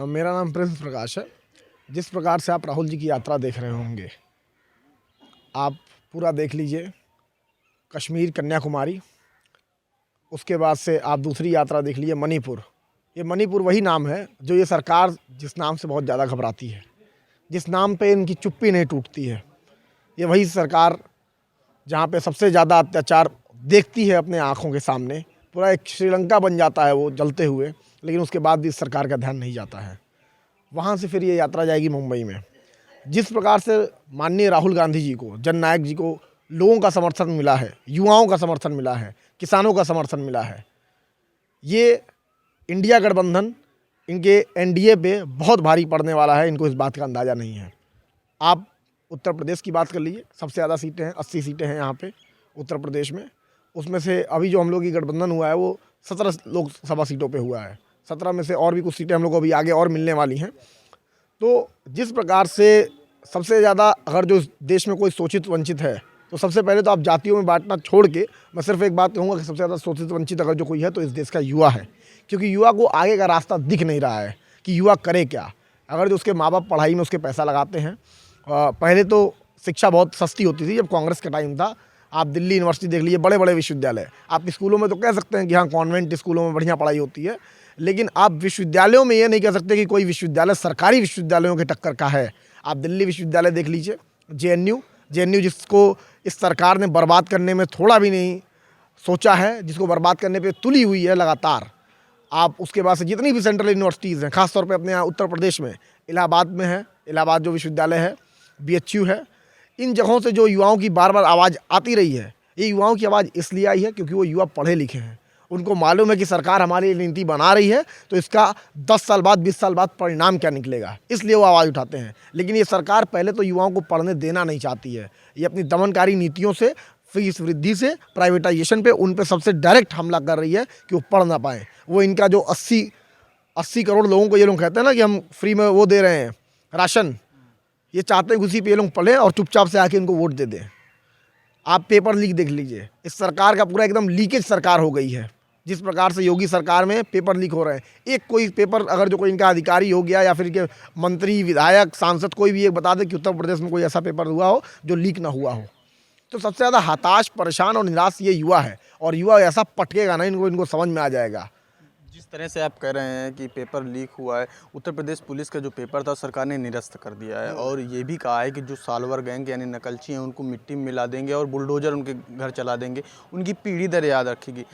मेरा नाम प्रिंस प्रकाश है। जिस प्रकार से आप राहुल जी की यात्रा देख रहे होंगे, आप पूरा देख लीजिए। कश्मीर, कन्याकुमारी, उसके बाद से आप दूसरी यात्रा देख लीजिए मणिपुर। ये मणिपुर वही नाम है जो ये सरकार जिस नाम से बहुत ज़्यादा घबराती है, जिस नाम पे इनकी चुप्पी नहीं टूटती है। ये वही सरकार जहाँ पे सबसे ज़्यादा अत्याचार देखती है अपने आँखों के सामने। पूरा एक श्रीलंका बन जाता है वो जलते हुए, लेकिन उसके बाद भी इस सरकार का ध्यान नहीं जाता है। वहाँ से फिर ये यात्रा जाएगी मुंबई में। जिस प्रकार से माननीय राहुल गांधी जी को, जननायक जी को लोगों का समर्थन मिला है, युवाओं का समर्थन मिला है, किसानों का समर्थन मिला है, ये इंडिया गठबंधन इनके एनडीए पे बहुत भारी पड़ने वाला है। इनको इस बात का अंदाज़ा नहीं है। आप उत्तर प्रदेश की बात कर लीजिए, सबसे ज़्यादा सीटें हैं, 80 सीटें हैं यहाँ पे उत्तर प्रदेश में। उसमें से अभी जो हम लोग की गठबंधन हुआ है वो 17 लोकसभा सीटों पे हुआ है। 17 में से और भी कुछ सीटें हम लोग को अभी आगे और मिलने वाली हैं। तो जिस प्रकार से सबसे ज़्यादा अगर जो देश में कोई शोषित वंचित है, तो सबसे पहले तो आप जातियों में बांटना छोड़ के मैं सिर्फ एक बात कहूँगा कि सबसे ज़्यादा शोषित वंचित अगर जो कोई है तो इस देश का युवा है। क्योंकि युवा को आगे का रास्ता दिख नहीं रहा है कि युवा करे क्या। अगर जो उसके माँ बाप पढ़ाई में उसके पैसा लगाते हैं, पहले तो शिक्षा बहुत सस्ती होती थी जब कांग्रेस का टाइम था। आप दिल्ली यूनिवर्सिटी देख लीजिए, बड़े बड़े विश्वविद्यालय। आप स्कूलों में तो कह सकते हैं कि हाँ कॉन्वेंट स्कूलों में बढ़िया पढ़ाई होती है, लेकिन आप विश्वविद्यालयों में ये नहीं कह सकते कि कोई विश्वविद्यालय सरकारी विश्वविद्यालयों के टक्कर का है। आप दिल्ली विश्वविद्यालय देख लीजिए, जेएनयू जिसको इस सरकार ने बर्बाद करने में थोड़ा भी नहीं सोचा है, जिसको बर्बाद करने पे तुली हुई है लगातार। आप उसके बाद से जितनी भी सेंट्रल यूनिवर्सिटीज़ हैं, खासतौर पे अपने यहाँ उत्तर प्रदेश में इलाहाबाद में है, इलाहाबाद जो विश्वविद्यालय है, बीएचयू है। इन जगहों से जो युवाओं की बार बार आवाज़ आती रही है, ये युवाओं की आवाज़ इसलिए आई है क्योंकि वो युवा पढ़े लिखे हैं। उनको मालूम है कि सरकार हमारी नीति बना रही है तो इसका 10 साल बाद, 20 साल बाद परिणाम क्या निकलेगा, इसलिए वो आवाज़ उठाते हैं। लेकिन ये सरकार पहले तो युवाओं को पढ़ने देना नहीं चाहती है। ये अपनी दमनकारी नीतियों से, फीस वृद्धि से, प्राइवेटाइजेशन पे उन पे सबसे डायरेक्ट हमला कर रही है कि वो पढ़ ना पाएँ। वो इनका जो 80 करोड़ लोगों को ये लोग कहते हैं ना कि हम फ्री में वो दे रहे हैं राशन, ये चाहते हैं उसी पे ये लोग पढ़ें और चुपचाप से आके इनको वोट दे दें। आप पेपर लीक देख लीजिए, इस सरकार का पूरा एकदम लीकेज सरकार हो गई है। जिस प्रकार से योगी सरकार में पेपर लीक हो रहे हैं, एक कोई पेपर अगर जो कोई इनका अधिकारी हो गया या फिर इनके मंत्री, विधायक, सांसद कोई भी एक बता दे कि उत्तर प्रदेश में कोई ऐसा पेपर हुआ हो जो लीक ना हुआ हो। तो सबसे ज़्यादा हताश, परेशान और निराश ये युवा है। और युवा ऐसा पटकेगा ना, इनको समझ में आ जाएगा। जिस तरह से आप कह रहे हैं कि पेपर लीक हुआ है, उत्तर प्रदेश पुलिस का जो पेपर था सरकार ने निरस्त कर दिया है और ये भी कहा है कि जो सालवर गैंग यानी नकलची हैं उनको मिट्टी में मिला देंगे और बुलडोजर उनके घर चला देंगे, उनकी पीढ़ी दर याद रखेगी।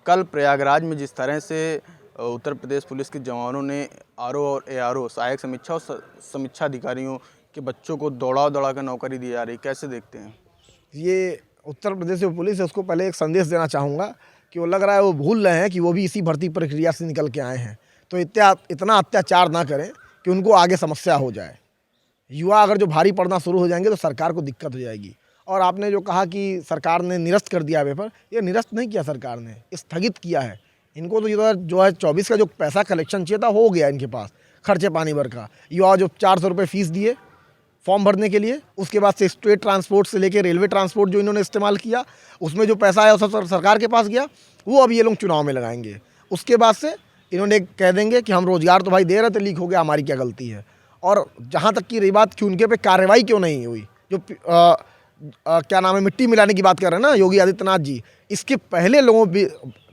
कल प्रयागराज में जिस तरह से उत्तर प्रदेश पुलिस के जवानों ने आरओ और एआरओ, सहायक समीक्षा और समीक्षा अधिकारियों के बच्चों को दौड़ा कर नौकरी दी जा रही, कैसे देखते हैं? ये उत्तर प्रदेश जो पुलिस है उसको पहले एक संदेश देना चाहूँगा कि वो लग रहा है वो भूल रहे हैं कि वो भी इसी भर्ती प्रक्रिया से निकल के आए हैं। तो इतना अत्याचार ना करें कि उनको आगे समस्या हो जाए। युवा अगर जो भारी पड़ना शुरू हो जाएंगे तो सरकार को दिक्कत हो जाएगी। और आपने जो कहा कि सरकार ने निरस्त कर दिया पेपर, ये निरस्त नहीं किया सरकार ने, स्थगित किया है। इनको तो जो है 24 का जो पैसा कलेक्शन चाहिए था हो गया इनके पास, खर्चे पानी भर का। युवा जो 400 रुपये फीस दिए फॉर्म भरने के लिए, उसके बाद से स्टेट ट्रांसपोर्ट से लेकर रेलवे ट्रांसपोर्ट जो इन्होंने इस्तेमाल किया, उसमें जो पैसा आया वो सब सरकार के पास गया, वो अब ये लोग चुनाव में लगाएंगे। उसके बाद से इन्होंने कह देंगे कि हम रोज़गार तो भाई दे रहे थे, लीक हो गया, हमारी क्या गलती है। और जहाँ तक की रही बात कि उनके पे कार्रवाई क्यों नहीं हुई, जो क्या नाम है, मिट्टी मिलाने की बात कर रहे हैं ना योगी आदित्यनाथ जी, इसके पहले लोगों पे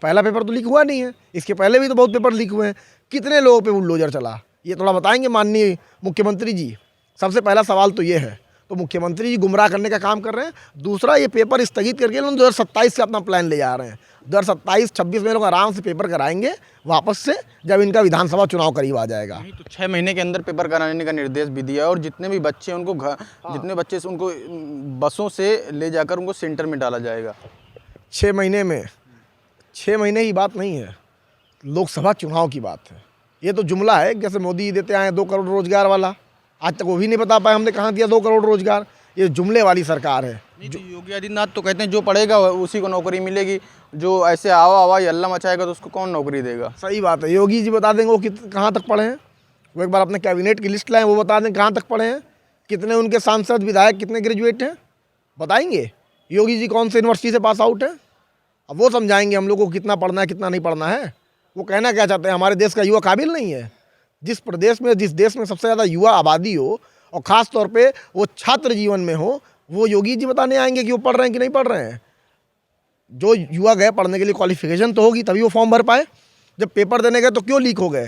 पहला पेपर तो लीक हुआ नहीं है, इसके पहले भी तो बहुत पेपर लीक हुए हैं। कितने लोगों पे बुलडोजर चला, ये थोड़ा बताएंगे माननीय मुख्यमंत्री जी? सबसे पहला सवाल तो ये है। तो मुख्यमंत्री जी गुमराह करने का काम कर रहे हैं। दूसरा, ये पेपर स्थगित करके लोग 2027 का अपना प्लान ले जा रहे हैं। 2027-26 में लोग आराम से पेपर कराएंगे वापस से, जब इनका विधानसभा चुनाव करीब आ जाएगा। तो 6 महीने के अंदर पेपर कराने का निर्देश भी दिया है और जितने भी बच्चे हैं उनको जितने बच्चे से उनको बसों से ले जाकर उनको सेंटर में डाला जाएगा। 6 महीने में, 6 महीने की बात नहीं है, लोकसभा चुनाव की बात है। ये तो जुमला है, जैसे मोदी देते आए 2 करोड़ रोजगार वाला, आज तक वो भी नहीं बता पाए हमने कहाँ दिया 2 करोड़ रोजगार। ये जुमले वाली सरकार है। तो योगी आदित्यनाथ तो कहते हैं जो पढ़ेगा उसी को नौकरी मिलेगी, जो ऐसे आवा हल्ला मचाएगा तो उसको कौन नौकरी देगा? सही बात है, योगी जी बता देंगे वो कहाँ तक पढ़े हैं। वो एक बार अपने कैबिनेट की लिस्ट लाएं, वो बता दें कहाँ तक पढ़े हैं, कितने उनके सांसद विधायक कितने ग्रेजुएट हैं, बताएंगे योगी जी कौन से यूनिवर्सिटी से पास आउट है। अब वो समझाएंगे हम लोग को कितना पढ़ना है कितना नहीं पढ़ना है। वो कहना क्या चाहते हैं, हमारे देश का युवा काबिल नहीं है। जिस प्रदेश में, जिस देश में सबसे ज़्यादा युवा आबादी हो और ख़ास तौर पे वो छात्र जीवन में हो, वो योगी जी बताने आएंगे कि वो पढ़ रहे हैं कि नहीं पढ़ रहे हैं। जो युवा गए पढ़ने के लिए क्वालिफिकेशन तो होगी तभी वो फॉर्म भर पाए। जब पेपर देने गए तो क्यों लीक हो गए,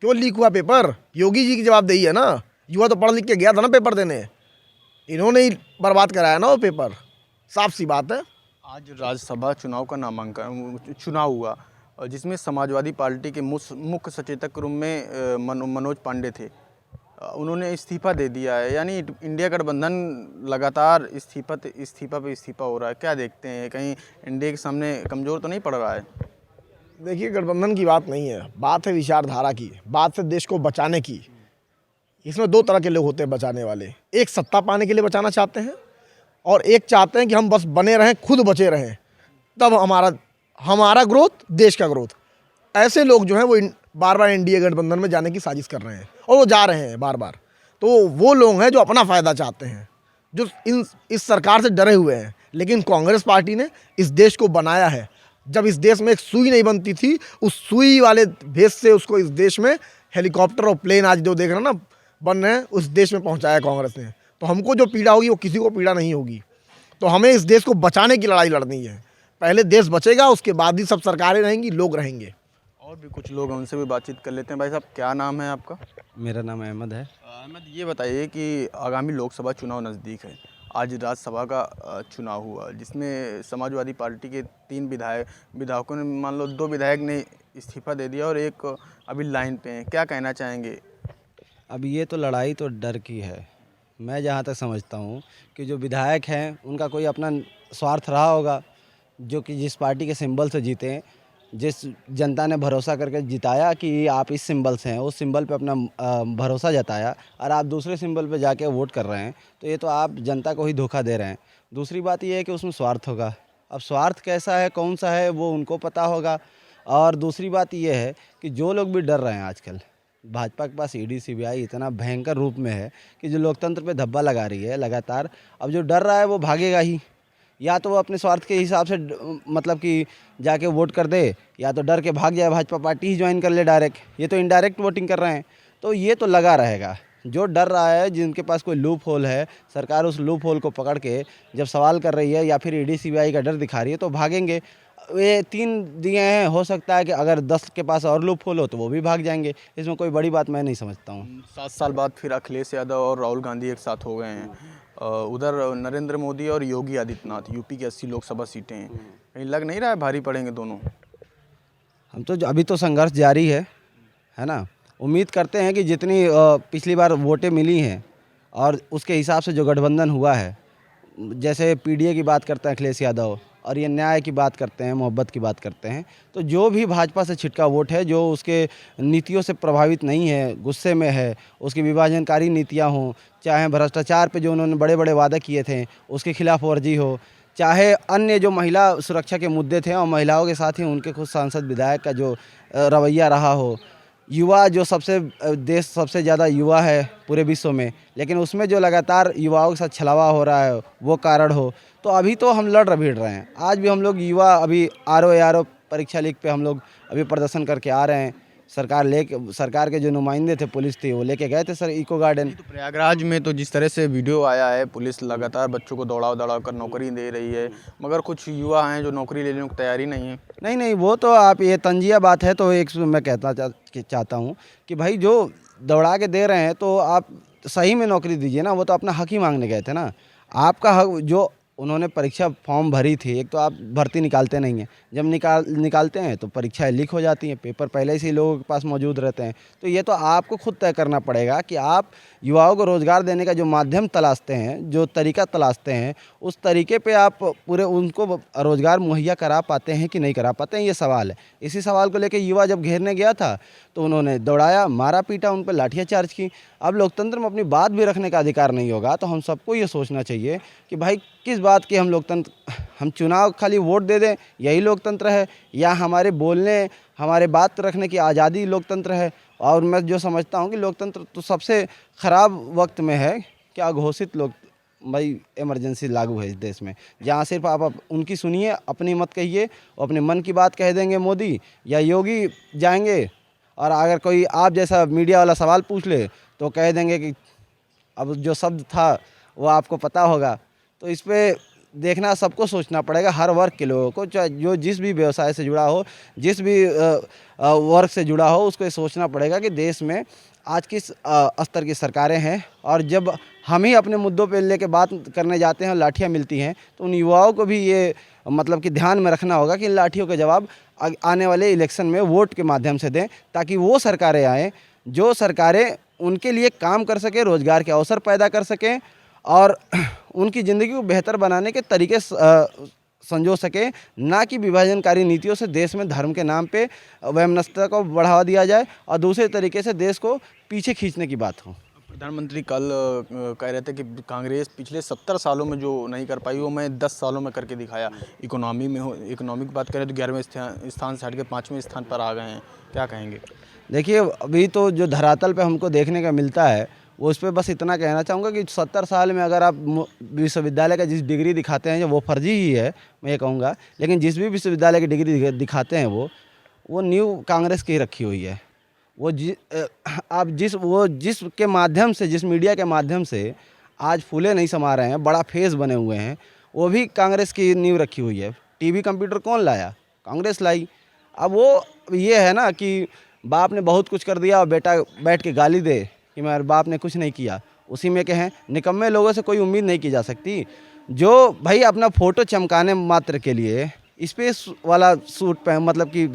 क्यों लीक हुआ पेपर? योगी जी की जवाबदेही है ना। युवा तो पढ़ लिख के गया था ना पेपर देने, इन्होंने ही बर्बाद कराया ना वो पेपर, साफ सी बात है। आज राज्यसभा चुनाव का चुनाव हुआ और जिसमें समाजवादी पार्टी के मुख्य सचेतक के रूप में मनोज पांडे थे। उन्होंने इस्तीफा दे दिया है, यानी इंडिया गठबंधन लगातार इस्तीफा हो रहा है। क्या देखते हैं, कहीं इंडिया के सामने कमज़ोर तो नहीं पड़ रहा है? देखिए, गठबंधन की बात नहीं है, बात है विचारधारा की, बात है देश को बचाने की। इसमें दो तरह के लोग होते हैं बचाने वाले। एक सत्ता पाने के लिए बचाना चाहते हैं और एक चाहते हैं कि हम बस बने रहें, खुद बचे रहें, तब हमारा ग्रोथ, देश का ग्रोथ। ऐसे लोग जो हैं वो बार बार एनडीए गठबंधन में जाने की साजिश कर रहे हैं और वो जा रहे हैं बार बार। तो वो लोग हैं जो अपना फ़ायदा चाहते हैं, जो इस सरकार से डरे हुए हैं। लेकिन कांग्रेस पार्टी ने इस देश को बनाया है। जब इस देश में एक सुई नहीं बनती थी, उस सुई वाले भेस से उसको इस देश में हेलीकॉप्टर और प्लेन आज जो देख रहे हैं ना बन रहे हैं, उस देश में पहुंचाया कांग्रेस ने। तो हमको जो पीड़ा होगी वो किसी को पीड़ा नहीं होगी। तो हमें इस देश को बचाने की लड़ाई लड़नी है। पहले देश बचेगा, उसके बाद ही सब सरकारें रहेंगी, लोग रहेंगे। और भी कुछ लोग हैं, उनसे भी बातचीत कर लेते हैं। भाई साहब, क्या नाम है आपका? मेरा नाम अहमद है। अहमद, ये बताइए कि आगामी लोकसभा चुनाव नज़दीक है। आज राज्यसभा का चुनाव हुआ जिसमें समाजवादी पार्टी के 3 विधायकों ने, मान लो 2 विधायक ने इस्तीफा दे दिया और एक अभी लाइन पे हैं। क्या कहना चाहेंगे? अब ये तो लड़ाई तो डर की है। मैं जहाँ तक समझता हूँ कि जो विधायक हैं उनका कोई अपना स्वार्थ रहा होगा, जो कि जिस पार्टी के सिंबल से जीते हैं, जिस जनता ने भरोसा करके जिताया कि आप इस सिंबल से हैं, उस सिंबल पे अपना भरोसा जताया और आप दूसरे सिंबल पे जाके वोट कर रहे हैं, तो ये तो आप जनता को ही धोखा दे रहे हैं। दूसरी बात ये है कि उसमें स्वार्थ होगा। अब स्वार्थ कैसा है, कौन सा है, वो उनको पता होगा। और दूसरी बात ये है कि जो लोग भी डर रहे हैं आजकल, भाजपा के पास ईडी सीबीआई इतना भयंकर रूप में है कि जो लोकतंत्र पे धब्बा लगा रही है लगातार। अब जो डर रहा है वो भागेगा ही, या तो वो अपने स्वार्थ के हिसाब से मतलब कि जाके वोट कर दे, या तो डर के भाग जाए, भाजपा पार्टी ही ज्वाइन कर ले डायरेक्ट। ये तो इनडायरेक्ट वोटिंग कर रहे हैं, तो ये तो लगा रहेगा। जो डर रहा है, जिनके पास कोई लूप होल है, सरकार उस लूप होल को पकड़ के जब सवाल कर रही है या फिर ईडी सीबीआई का डर दिखा रही है, तो भागेंगे। ये 3 दिए हैं, हो सकता है कि अगर 10 के पास और लूप होल हो तो वो भी भाग जाएंगे। इसमें कोई बड़ी बात मैं नहीं समझता हूँ। 7 साल बाद फिर अखिलेश यादव और राहुल गांधी एक साथ हो गए हैं। उधर नरेंद्र मोदी और योगी आदित्यनाथ, यूपी की 80 लोकसभा सीटें हैं। कहीं लग नहीं रहा है भारी पड़ेंगे दोनों? हम तो अभी तो संघर्ष जारी है ना। उम्मीद करते हैं कि जितनी पिछली बार वोटें मिली हैं और उसके हिसाब से जो गठबंधन हुआ है, जैसे पीडीए की बात करते हैं अखिलेश यादव, और ये न्याय की बात करते हैं, मोहब्बत की बात करते हैं, तो जो भी भाजपा से छिटका वोट है, जो उसके नीतियों से प्रभावित नहीं है, गुस्से में है, उसकी विभाजनकारी नीतियां हों, चाहे भ्रष्टाचार पे जो उन्होंने बड़े बड़े वादे किए थे उसके खिलाफ वर्जी हो, चाहे अन्य जो महिला सुरक्षा के मुद्दे थे और महिलाओं के साथ ही उनके खुद सांसद विधायक का जो रवैया रहा हो, युवा जो देश सबसे ज़्यादा युवा है पूरे विश्व में, लेकिन उसमें जो लगातार युवाओं के साथ छलावा हो रहा है वो कारण हो, तो अभी तो हम लड़ भीड़ रहे हैं। आज भी हम लोग युवा अभी आरओ परीक्षा लीक पे हम लोग अभी प्रदर्शन करके आ रहे हैं। सरकार के जो नुमाइंदे थे, पुलिस थी, वो लेके गए थे सर इको गार्डन। तो प्रयागराज में तो जिस तरह से वीडियो आया है, पुलिस लगातार बच्चों को दौड़ा कर नौकरी दे रही है, मगर कुछ युवा हैं जो नौकरी लेने की तैयारी नहीं है। नहीं, वो तो आप ये तंजिया बात है। तो एक मैं कहना चाहता हूँ कि भाई जो दौड़ा के दे रहे हैं तो आप सही में नौकरी दीजिए ना। वो तो अपना हक ही मांगने गए थे ना। आपका हक, जो उन्होंने परीक्षा फॉर्म भरी थी, एक तो आप भर्ती निकालते नहीं हैं, जब निकालते हैं तो परीक्षाएं लीक हो जाती हैं, पेपर पहले से ही लोगों के पास मौजूद रहते हैं। तो ये तो आपको खुद तय करना पड़ेगा कि आप युवाओं को रोज़गार देने का जो माध्यम तलाशते हैं, जो तरीका तलाशते हैं, उस तरीके पे आप पूरे उनको रोज़गार मुहैया करा पाते हैं कि नहीं करा पाते हैं, ये सवाल है। इसी सवाल को लेकर युवा जब घेरने गया था तो उन्होंने दौड़ाया, मारा पीटा, उन पर लाठियाँ चार्ज की। अब लोकतंत्र में अपनी बात भी रखने का अधिकार नहीं होगा, तो हम सबको ये सोचना चाहिए कि भाई किस बात की हम चुनाव खाली वोट दे दें, यही लोकतंत्र है, या हमारे बोलने, हमारे बात रखने की आज़ादी लोकतंत्र है। और मैं जो समझता हूँ कि लोकतंत्र तो सबसे ख़राब वक्त में है कि अघोषित भाई इमरजेंसी लागू है इस देश में, जहाँ सिर्फ आप उनकी सुनिए, अपनी मत कहिए, अपने मन की बात कह देंगे मोदी या योगी जाएंगे और अगर कोई आप जैसा मीडिया वाला सवाल पूछ ले तो कह देंगे कि अब जो शब्द था वो आपको पता होगा। तो इस पे देखना, सबको सोचना पड़ेगा, हर वर्ग के लोगों को, चाहे जो जिस भी व्यवसाय से जुड़ा हो, जिस भी वर्ग से जुड़ा हो, उसको ये सोचना पड़ेगा कि देश में आज किस स्तर की सरकारें हैं। और जब हम ही अपने मुद्दों पे लेके बात करने जाते हैं और लाठियाँ मिलती हैं, तो उन युवाओं को भी ये मतलब कि ध्यान में रखना होगा कि इन लाठियों के जवाब आने वाले इलेक्शन में वोट के माध्यम से दें, ताकि वो सरकारें आएँ जो सरकारें उनके लिए काम कर सकें, रोज़गार के अवसर पैदा कर सकें और उनकी ज़िंदगी को बेहतर बनाने के तरीके संजो सके, ना कि विभाजनकारी नीतियों से देश में धर्म के नाम पे वैमनस्यता को बढ़ावा दिया जाए और दूसरे तरीके से देश को पीछे खींचने की बात हो। प्रधानमंत्री कल कह रहे थे कि कांग्रेस पिछले 70 सालों में जो नहीं कर पाई वो मैं 10 सालों में करके दिखाया। इकोनॉमी की बात करें तो 11वें स्थान से हट के 5वें स्थान पर आ गए हैं, क्या कहेंगे? देखिए, अभी तो जो धरातल पे हमको देखने का मिलता है वो उस पर बस इतना कहना चाहूँगा कि 70 साल में अगर आप विश्वविद्यालय का जिस डिग्री दिखाते हैं वो फर्जी ही है, मैं ये कहूँगा। लेकिन जिस भी विश्वविद्यालय की डिग्री दिखाते हैं वो न्यू कांग्रेस की रखी हुई है। आप जिसके माध्यम से, जिस मीडिया के माध्यम से आज फूले नहीं समा रहे हैं, बड़ा फेस बने हुए हैं, वो भी कांग्रेस की नींव रखी हुई है। टीवी कंप्यूटर कौन लाया? कांग्रेस लाई। अब वो ये है ना कि बाप ने बहुत कुछ कर दिया और बेटा बैठ के गाली दे कि मेरे बाप ने कुछ नहीं किया, उसी में कहें। निकम्मे लोगों से कोई उम्मीद नहीं की जा सकती। जो भाई अपना फ़ोटो चमकाने मात्र के लिए स्पेस वाला सूट पे मतलब कि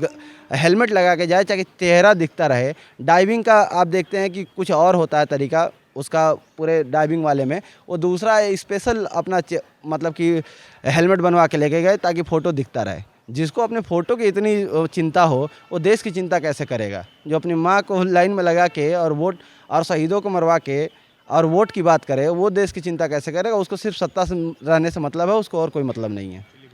हेलमेट लगा के जाए ताकि चेहरा दिखता रहे। डाइविंग का आप देखते हैं कि कुछ और होता है तरीका उसका, पूरे डाइविंग वाले में वो दूसरा स्पेशल अपना मतलब कि हेलमेट बनवा के लेके गए ताकि फ़ोटो दिखता रहे। जिसको अपने फ़ोटो की इतनी चिंता हो वो देश की चिंता कैसे करेगा? जो अपनी माँ को लाइन में लगा के और वोट और शहीदों को मरवा के और वोट की बात करे, वो देश की चिंता कैसे करेगा? उसको सिर्फ सत्ता से रहने से मतलब है, उसको और कोई मतलब नहीं है।